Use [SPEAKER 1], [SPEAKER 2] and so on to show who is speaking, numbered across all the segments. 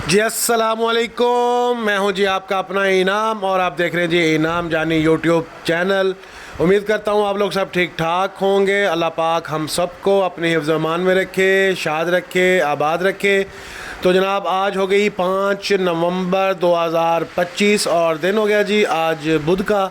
[SPEAKER 1] जी अस्सलाम वालेकुम, मैं हूं जी आपका अपना इनाम और आप देख रहे हैं जी इनाम जानी यूट्यूब चैनल। उम्मीद करता हूं आप लोग सब ठीक ठाक होंगे। अल्लाह पाक हम सबको अपने हिफ्ज़ मान में रखे, शाद रखे, आबाद रखे। तो जनाब आज हो गई 5 नवंबर 2025 और दिन हो गया जी आज बुध का।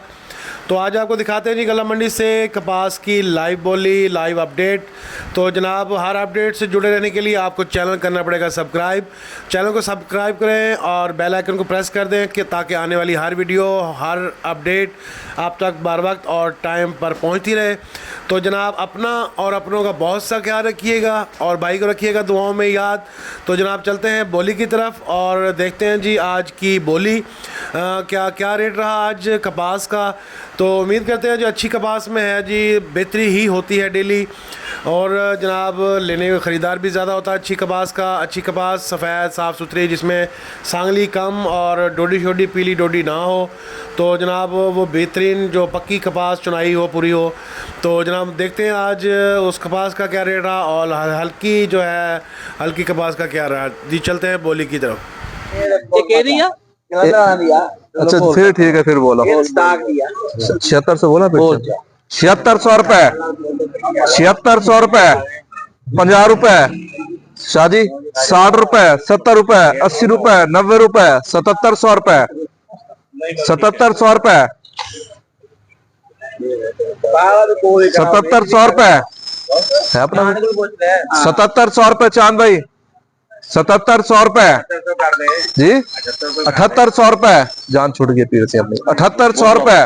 [SPEAKER 1] तो आज आपको दिखाते हैं जी गला मंडी से कपास की लाइव बोली, लाइव अपडेट। तो जनाब हर अपडेट से जुड़े रहने के लिए आपको चैनल करना पड़ेगा सब्सक्राइब। चैनल को सब्सक्राइब करें और बेल आइकन को प्रेस कर दें कि ताकि आने वाली हर वीडियो, हर अपडेट आप तक बर वक्त और टाइम पर पहुंचती रहे। तो जनाब अपना और अपनों का बहुत सा ख्याल रखिएगा और भाई को रखिएगा दुआओं में याद। तो जनाब चलते हैं बोली की तरफ और देखते हैं जी आज की बोली क्या क्या रेट रहा आज कपास का। तो उम्मीद करते हैं जो अच्छी कपास में है जी बेहतरी ही होती है डेली और जनाब लेने का ख़रीदार भी ज़्यादा होता है अच्छी कपास का। अच्छी कपास सफ़ेद साफ़ सुथरी जिसमें सांगली कम और डोडी शोडी पीली डोडी ना हो। तो जनाब वो बेहतरीन जो पक्की कपास चुनाई हो पूरी हो। तो जनाब देखते हैं आज उस कपास का क्या रेट रहा और हल्की जो है हल्की कपास का क्या रहा जी। चलते हैं बोली की तरफ।
[SPEAKER 2] अच्छा फिर ठीक है, फिर बोला 76 से बोला, फिर 7600 रुपए, 7600 रुपए, 50 रुपए शादी, 60 रुपए, 70 रुपए, 80 रुपए, 90 रुपए, 7700 रुपए, 7700 रुपए, 7700 रुपए है अपना, 7700 रुपए चांद भाई, 7700 रुपए जी, 7800 रुपए जान छूट गई पीर से अपनी, 7800 रुपए,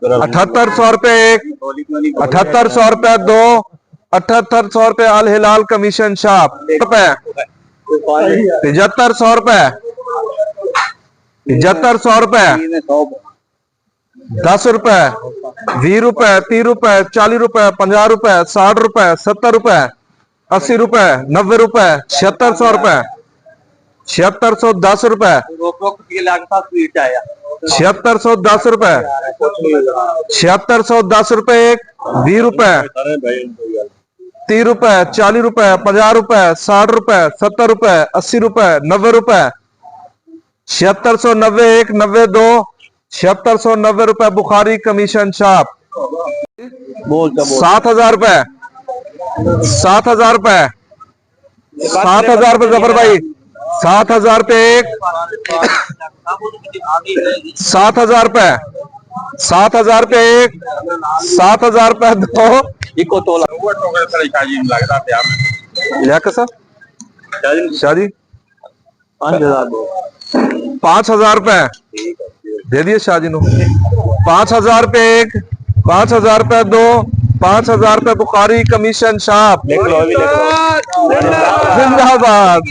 [SPEAKER 2] 7800 रुपए एक, 7800 रुपए दो, 7800 रुपए अल हिलाल कमीशन शॉप रुपए, 7500 रुपए, 7500 रुपए, 10 रुपए, 20 रुपए, 30 रुपए, 40 रुपए, 50 रुपए, 60 रुपए, 70 रुपए, 80 रुपए, 90 रुपए, 7600 रुपए, 7610 रुपए, 7610 रुपए, 7610 रुपए एक, 20 रुपए, 30 रुपए, 40 रुपए, 50 रुपए, 60 रुपए, 70 रुपए, 80 रुपए, 90 रुपए, 7690 एक, 90 दो, 7690 रुपए बुखारी कमीशन शॉप, 7000 रुपए, 7000 रुपए, 7000 रुपए जफर भाई, 7000 रुपए एक, 7000 रुपए, 7000 रुपए एक, 7000 रुपए दो, शादी 5000 रुपए दे दिए शादी नो, 5000 रुपए एक, 5000 रुपए दो, 5000 रुपए बुखारी कमीशन शॉप जिंदाबाद।